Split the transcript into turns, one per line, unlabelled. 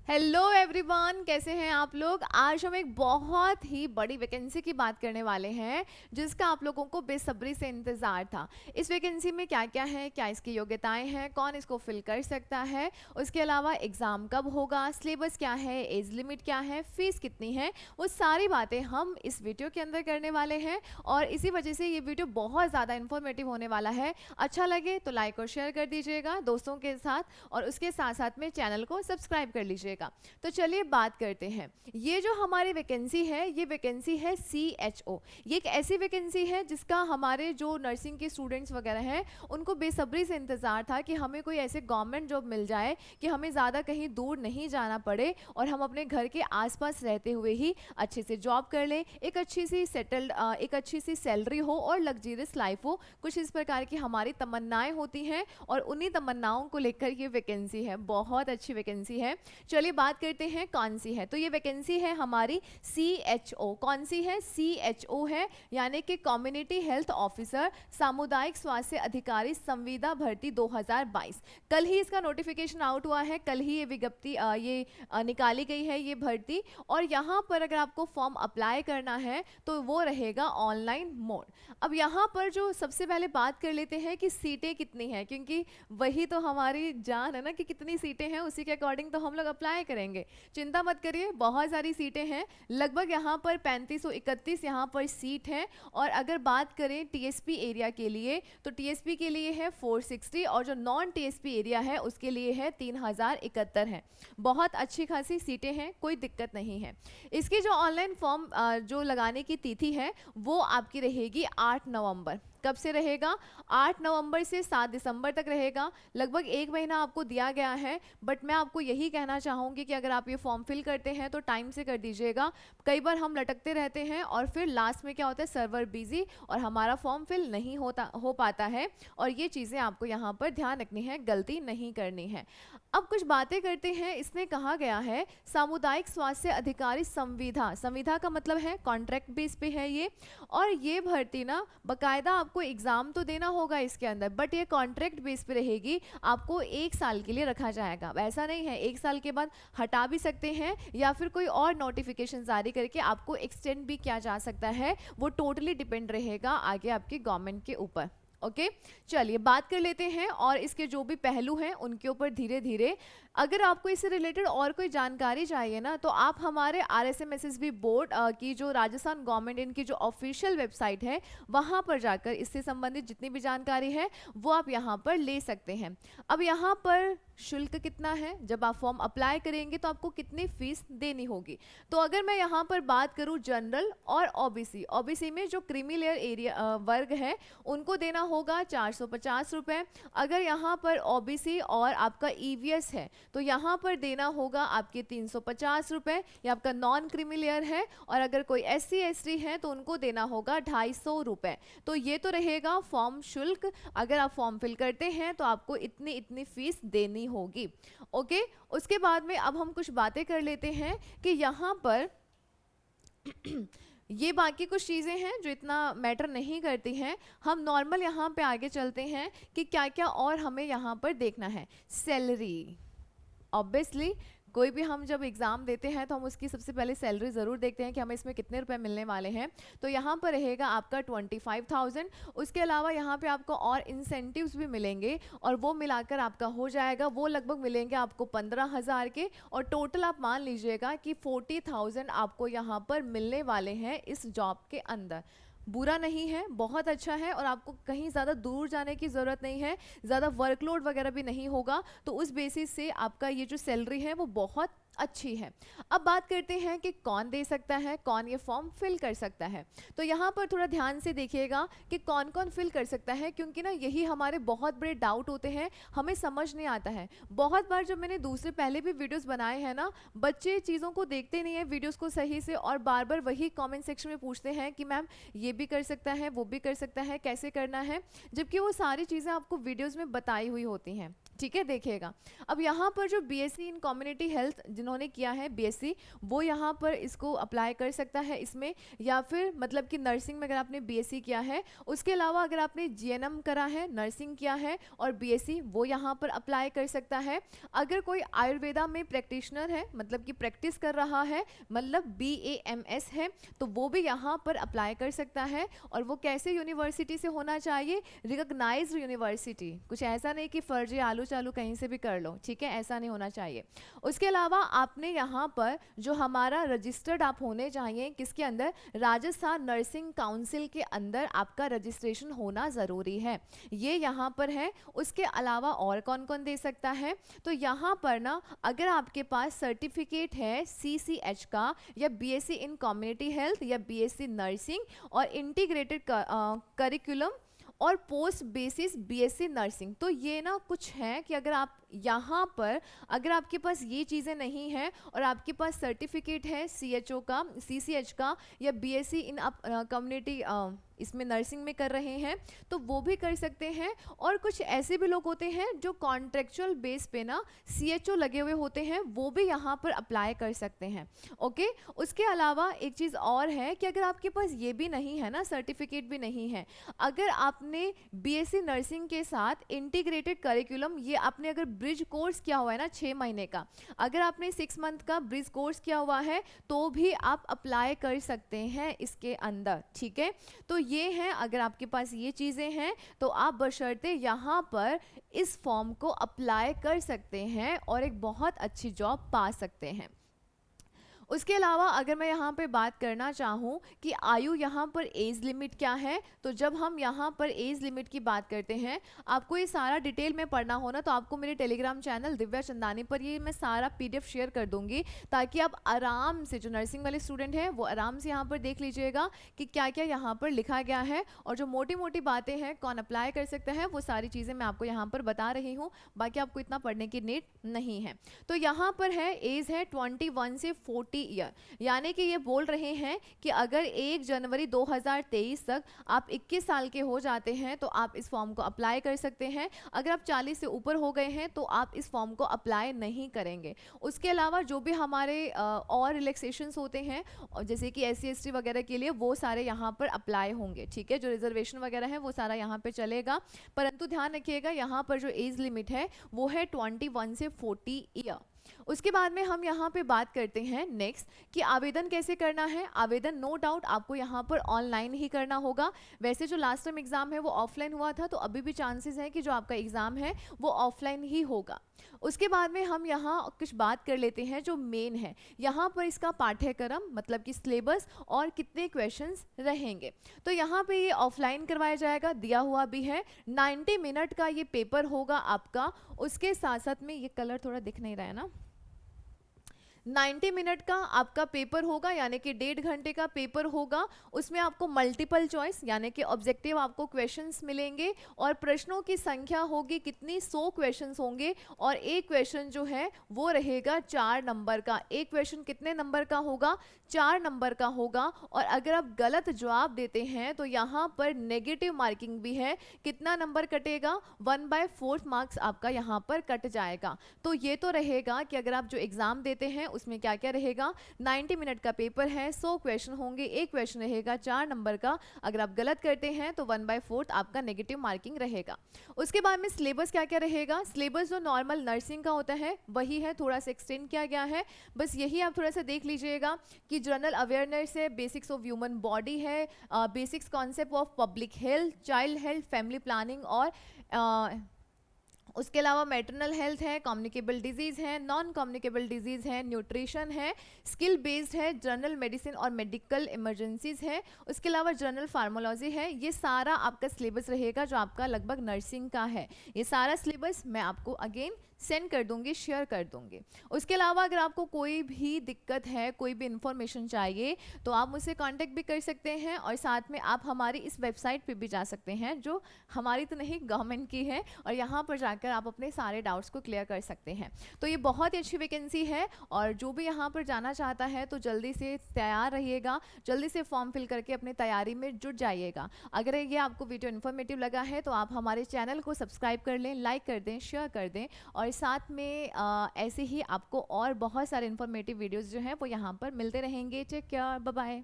Hello everyone, कैसे हैं आप लोग। आज हम एक बहुत ही बड़ी वैकेंसी की बात करने वाले हैं जिसका आप लोगों को बेसब्री से इंतज़ार था। इस वैकेंसी में क्या क्या है, क्या इसकी योग्यताएं हैं, कौन इसको फिल कर सकता है, उसके अलावा एग्ज़ाम कब होगा, सिलेबस क्या है, एज लिमिट क्या है, फीस कितनी है, वो सारी बातें हम इस वीडियो के अंदर करने वाले हैं। और इसी वजह से ये वीडियो बहुत ज़्यादा इन्फॉर्मेटिव होने वाला है। अच्छा लगे तो लाइक और शेयर कर दीजिएगा दोस्तों के साथ, और उसके साथ साथ में चैनल को सब्सक्राइब कर लीजिएगा। तो चलिए बात करते हैं। ये जो हमारी वैकेंसी है, ये वैकेंसी है CHO। ये एक ऐसी वैकेंसी है जिसका हमारे जो नर्सिंग के स्टूडेंट्स वगैरह हैं उनको बेसब्री से इंतज़ार था कि हमें कोई ऐसे गवर्नमेंट जॉब मिल जाए कि हमें ज़्यादा कहीं दूर नहीं जाना पड़े और हम अपने घर के आसपास रहते हुए ही अच्छे से जॉब कर लें, एक अच्छी सी सेटल्ड, एक अच्छी सी सैलरी हो और लग्जरियस लाइफ हो। कुछ इस प्रकार की हमारी तमन्नाएं होती हैं और उन्हीं तमन्नाओं को लेकर ये वैकेंसी है। बहुत अच्छी वैकेंसी है। चलिए बात करते हैं कौन सी है। तो ये वैकेंसी है हमारी CHO। कौन सी है? CHO है, यानी कि कम्युनिटी हेल्थ ऑफिसर, सामुदायिक स्वास्थ्य अधिकारी, संविदा भर्ती 2022। कल ही इसका नोटिफिकेशन आउट हुआ है, कल ही ये विज्ञप्ति निकाली गई है ये भर्ती। और यहाँ पर अगर आपको फॉर्म अप्लाई करना है तो वो रहेगा ऑनलाइन मोड। अब यहाँ पर जो सबसे पहले बात कर लेते हैं कि सीटें कितनी हैं, क्योंकि वही तो हमारी जान है ना कि कितनी सीटें हैं, उसी के अकॉर्डिंग तो हम लोग अप्लाई करेंगे। चिंता मत करिए, बहुत सारी सीटें हैं। लगभग यहाँ पर 3531 यहाँ पर सीट है। और अगर बात करें TSP एरिया के लिए तो TSP के लिए है 460 और जो नॉन TSP एरिया है उसके लिए है 3071 है। बहुत अच्छी खासी सीटें हैं, कोई दिक्कत नहीं है। इसकी जो ऑनलाइन फॉर्म जो लगाने की तिथि है वो आपकी रहेगी 8 नवंबर। कब से रहेगा? 8 नवंबर से 7 दिसंबर तक रहेगा। लगभग एक महीना आपको दिया गया है। बट मैं आपको यही कहना चाहूँगी कि अगर आप ये फॉर्म फिल करते हैं तो टाइम से कर दीजिएगा। कई बार हम लटकते रहते हैं और फिर लास्ट में क्या होता है, सर्वर बिजी और हमारा फॉर्म फिल नहीं हो पाता है। और ये चीज़ें आपको यहाँ पर ध्यान रखनी है, गलती नहीं करनी है। अब कुछ बातें करते हैं। इसमें कहा गया है सामुदायिक स्वास्थ्य अधिकारी संविदा। संविदा का मतलब है कॉन्ट्रैक्ट बेस पे है ये। और ये भर्ती ना बाकायदा आपको एग्जाम तो देना होगा इसके अंदर, बट ये कॉन्ट्रैक्ट बेस पे रहेगी। आपको 1 साल के लिए रखा जाएगा। ऐसा नहीं है, 1 साल के बाद हटा भी सकते हैं या फिर कोई और नोटिफिकेशन जारी करके आपको एक्सटेंड भी किया जा सकता है। वो टोटली डिपेंड रहेगा आगे आपकी गवर्नमेंट के ऊपर। ओके चलिए बात कर लेते हैं और इसके जो भी पहलू हैं उनके ऊपर धीरे धीरे। अगर आपको इससे रिलेटेड और कोई जानकारी चाहिए ना तो आप हमारे RSMSSB बोर्ड की जो राजस्थान गवर्नमेंट इनकी जो ऑफिशियल वेबसाइट है वहाँ पर जाकर इससे संबंधित जितनी भी जानकारी है वो आप यहाँ पर ले सकते हैं। अब यहाँ पर शुल्क कितना है, जब आप फॉर्म अप्लाई करेंगे तो आपको कितनी फीस देनी होगी। तो अगर मैं यहाँ पर बात करूँ जनरल और OBC में जो क्रीमी लेयर एरिया वर्ग है उनको देना होगा 450 रुपये। अगर यहाँ पर OBC और आपका EVS है तो यहाँ पर देना होगा आपके 350 रुपये, ये आपका नॉन क्रीमी लेयर है। और अगर कोई SC ST है तो उनको देना होगा 250 रुपये। तो ये तो रहेगा फॉर्म शुल्क। अगर आप फॉर्म फिल करते हैं तो आपको इतनी इतनी फीस देनी होगी। ओके उसके बाद में अब हम कुछ बातें कर लेते हैं कि यहाँ पर ये बाकी कुछ चीज़ें हैं जो इतना मैटर नहीं करती हैं। हम नॉर्मल यहाँ पे आगे चलते हैं कि क्या क्या और हमें यहाँ पर देखना है। सैलरी, ऑब्वियसली कोई भी हम जब एग्ज़ाम देते हैं तो हम उसकी सबसे पहले सैलरी ज़रूर देखते हैं कि हमें इसमें कितने रुपए मिलने वाले हैं। तो यहाँ पर रहेगा आपका 25,000। उसके अलावा यहाँ पे आपको और इंसेंटिव्स भी मिलेंगे और वो मिलाकर आपका हो जाएगा, वो लगभग मिलेंगे आपको 15,000 के। और टोटल आप मान लीजिएगा कि 40,000 आपको यहाँ पर मिलने वाले हैं इस जॉब के अंदर। बुरा नहीं है, बहुत अच्छा है। और आपको कहीं ज़्यादा दूर जाने की ज़रूरत नहीं है, ज़्यादा वर्कलोड वगैरह भी नहीं होगा। तो उस बेसिस से आपका ये जो सैलरी है वो बहुत अच्छी है। अब बात करते हैं कि कौन दे सकता है, कौन ये फॉर्म फिल कर सकता है। तो यहाँ पर थोड़ा ध्यान से देखिएगा कि कौन कौन फिल कर सकता है, क्योंकि ना यही हमारे बहुत बड़े डाउट होते हैं, हमें समझ नहीं आता है। बहुत बार जब मैंने दूसरे पहले भी वीडियोस बनाए हैं ना, बच्चे चीज़ों को देखते नहीं है वीडियोस को सही से और बार बार वही कमेंट सेक्शन में पूछते हैं कि मैम ये भी कर सकता है, वो भी कर सकता है, कैसे करना है, जबकि वो सारी चीज़ें आपको वीडियोज़ में बताई हुई होती हैं। ठीक है, देखिएगा। अब यहाँ पर जो बीएससी इन कम्युनिटी हेल्थ जिन्होंने किया है बीएससी, वो यहाँ पर इसको अप्लाई कर सकता है इसमें, या फिर मतलब कि नर्सिंग में अगर आपने बीएससी किया है, उसके अलावा अगर आपने जीएनएम करा है, नर्सिंग किया है और बीएससी, वो यहाँ पर अप्लाई कर सकता है। अगर कोई आयुर्वेदा में प्रैक्टिशनर है, मतलब कि प्रैक्टिस कर रहा है, मतलब BAMS है, तो वो भी यहाँ पर अप्लाई कर सकता है। और वो कैसे यूनिवर्सिटी से होना चाहिए, रिकॉग्नाइज्ड यूनिवर्सिटी, कुछ ऐसा नहीं कि फर्जी आलू चालू कहीं से भी कर लो, ठीक है, ऐसा नहीं होना चाहिए। उसके अलावा आपने यहाँ पर जो हमारा रजिस्टर्ड आप होने चाहिए किसके अंदर, राजस्थान नर्सिंग काउंसिल के अंदर आपका रजिस्ट्रेशन होना ज़रूरी है, ये यहाँ पर है। उसके अलावा और कौन कौन दे सकता है, तो यहाँ पर ना अगर आपके पास सर्टिफिकेट है CCH का, या BSc इन कम्युनिटी हेल्थ, या BSc नर्सिंग और इंटीग्रेटेड करिकुलम और पोस्ट बेसिस BSc नर्सिंग, तो ये ना कुछ है कि अगर आप यहाँ पर, अगर आपके पास ये चीज़ें नहीं हैं और आपके पास सर्टिफिकेट है CHO का, CCH का, या BSc इन आप कम्युनिटी इसमें नर्सिंग में कर रहे हैं, तो वो भी कर सकते हैं। और कुछ ऐसे भी लोग होते हैं जो कॉन्ट्रेक्चुअल बेस पे ना CHO लगे हुए होते हैं, वो भी यहाँ पर अप्लाई कर सकते हैं। ओके, उसके अलावा एक चीज़ और है कि अगर आपके पास ये भी नहीं है ना, सर्टिफिकेट भी नहीं है, अगर आपने BSc नर्सिंग के साथ इंटीग्रेटेड करिकुलम, ये आपने अगर ब्रिज कोर्स किया हुआ है ना 6 महीने का, अगर आपने 6 मंथ का ब्रिज कोर्स किया हुआ है, तो भी आप अप्लाई कर सकते हैं इसके अंदर, ठीक है। तो ये है, अगर आपके पास ये चीज़ें हैं तो आप बशर्ते यहाँ पर इस फॉर्म को अप्लाई कर सकते हैं और एक बहुत अच्छी जॉब पा सकते हैं। उसके अलावा अगर मैं यहाँ पे बात करना चाहूँ कि आयु यहाँ पर एज लिमिट क्या है, तो जब हम यहाँ पर एज लिमिट की बात करते हैं, आपको ये सारा डिटेल में पढ़ना हो ना, तो आपको मेरे टेलीग्राम चैनल दिव्या चंदानी पर ये मैं सारा PDF शेयर कर दूंगी, ताकि आप आराम से, जो नर्सिंग वाले स्टूडेंट हैं वो आराम से यहाँ पर देख लीजिएगा कि क्या क्या यहाँ पर लिखा गया है, और जो मोटी मोटी बातें हैं कौन अप्लाई कर सकता है, वो सारी चीज़ें मैं आपको यहाँ पर बता रही हूँ। बाकी आपको इतना पढ़ने की नीड नहीं है। तो यहाँ पर है एज है 21 से 40 ईयर, यानी कि ये बोल रहे हैं कि अगर 1 जनवरी 2023 तक आप 21 साल के हो जाते हैं तो आप इस फॉर्म को अप्लाई कर सकते हैं। अगर आप 40 से ऊपर हो गए हैं तो आप इस फॉर्म को अप्लाई नहीं करेंगे। उसके अलावा जो भी हमारे और रिलैक्सेशंस होते हैं, जैसे कि SC ST वगैरह के लिए, वो सारे यहाँ पर अप्लाई होंगे, ठीक है। जो रिजर्वेशन वगैरह है वो सारा यहाँ पे चलेगा, परंतु ध्यान रखिएगा यहाँ पर जो एज लिमिट है वो है 21 से 40 ईयर। उसके बाद में हम यहाँ पे बात करते हैं नेक्स्ट कि आवेदन कैसे करना है। आवेदन नो डाउट आपको यहाँ पर ऑनलाइन ही करना होगा। वैसे जो लास्ट टाइम एग्जाम है वो ऑफलाइन हुआ था, तो अभी भी चांसेस है कि जो आपका एग्जाम है वो ऑफलाइन ही होगा। उसके बाद में हम यहाँ कुछ बात कर लेते हैं जो मेन है, यहाँ पर इसका पाठ्यक्रम मतलब कि सिलेबस और कितने क्वेश्चंस रहेंगे। तो यहाँ पे ये ऑफलाइन करवाया जाएगा, दिया हुआ भी है। 90 मिनट का ये पेपर होगा आपका। उसके साथ साथ में, ये कलर थोड़ा दिख नहीं रहा है ना, 90 मिनट का आपका पेपर होगा, यानी कि 1.5 घंटे का पेपर होगा। उसमें आपको मल्टीपल चॉइस यानी कि ऑब्जेक्टिव आपको क्वेश्चंस मिलेंगे, और प्रश्नों की संख्या होगी कितनी, 100 क्वेश्चंस होंगे, और एक क्वेश्चन जो है वो रहेगा 4 नंबर का। एक क्वेश्चन कितने नंबर का होगा, 4 नंबर का होगा। और अगर आप गलत जवाब देते हैं तो यहाँ पर नेगेटिव मार्किंग भी है। कितना नंबर कटेगा, 1/4 मार्क्स आपका यहाँ पर कट जाएगा। तो ये तो रहेगा कि अगर आप जो एग्जाम देते हैं उसमें क्या क्या रहेगा, 90 मिनट का पेपर है, 100 क्वेश्चन होंगे, एक क्वेश्चन रहेगा 4 नंबर का। अगर आप गलत करते हैं तो 1/4 आपका नेगेटिव मार्किंग रहेगा। उसके बाद में सिलेबस क्या क्या रहेगा, सिलेबस जो नॉर्मल नर्सिंग का होता है वही है, थोड़ा सा एक्सटेंड किया गया है, बस यही आप थोड़ा सा देख लीजिएगा कि जनरल अवेयरनेस है, बेसिक्स ऑफ ह्यूमन बॉडी है, basics concept of public health, child health, family planning, और उसके अलावा मैटरनल हेल्थ है, कम्युनिकेबल डिजीज़ है, नॉन कम्युनिकेबल डिजीज़ है, न्यूट्रिशन है, स्किल बेस्ड है, जनरल मेडिसिन और मेडिकल इमरजेंसीज है, उसके अलावा जनरल फार्मोलॉजी है। ये सारा आपका सिलेबस रहेगा जो आपका लगभग नर्सिंग का है। ये सारा सिलेबस मैं आपको अगेन सेंड कर दूंगी, शेयर कर दूंगी। उसके अलावा अगर आपको कोई भी दिक्कत है, कोई भी इंफॉर्मेशन चाहिए, तो आप मुझसे कांटेक्ट भी कर सकते हैं, और साथ में आप हमारी इस वेबसाइट पे भी जा सकते हैं, जो हमारी तो नहीं गवर्नमेंट की है, और यहाँ पर जाकर जाकर आप अपने सारे डाउट्स को क्लियर कर सकते हैं। तो ये बहुत ही अच्छी वैकेंसी है और जो भी यहाँ पर जाना चाहता है तो जल्दी से तैयार रहिएगा, जल्दी से फॉर्म फिल करके अपनी तैयारी में जुट जाइएगा। अगर ये आपको वीडियो इन्फॉर्मेटिव लगा है तो आप हमारे चैनल को सब्सक्राइब कर लें, लाइक कर दें, शेयर कर दें और साथ में ऐसे ही आपको और बहुत सारे इन्फॉर्मेटिव वीडियोज़ जो हैं वो यहाँ पर मिलते रहेंगे। Take care, bye bye.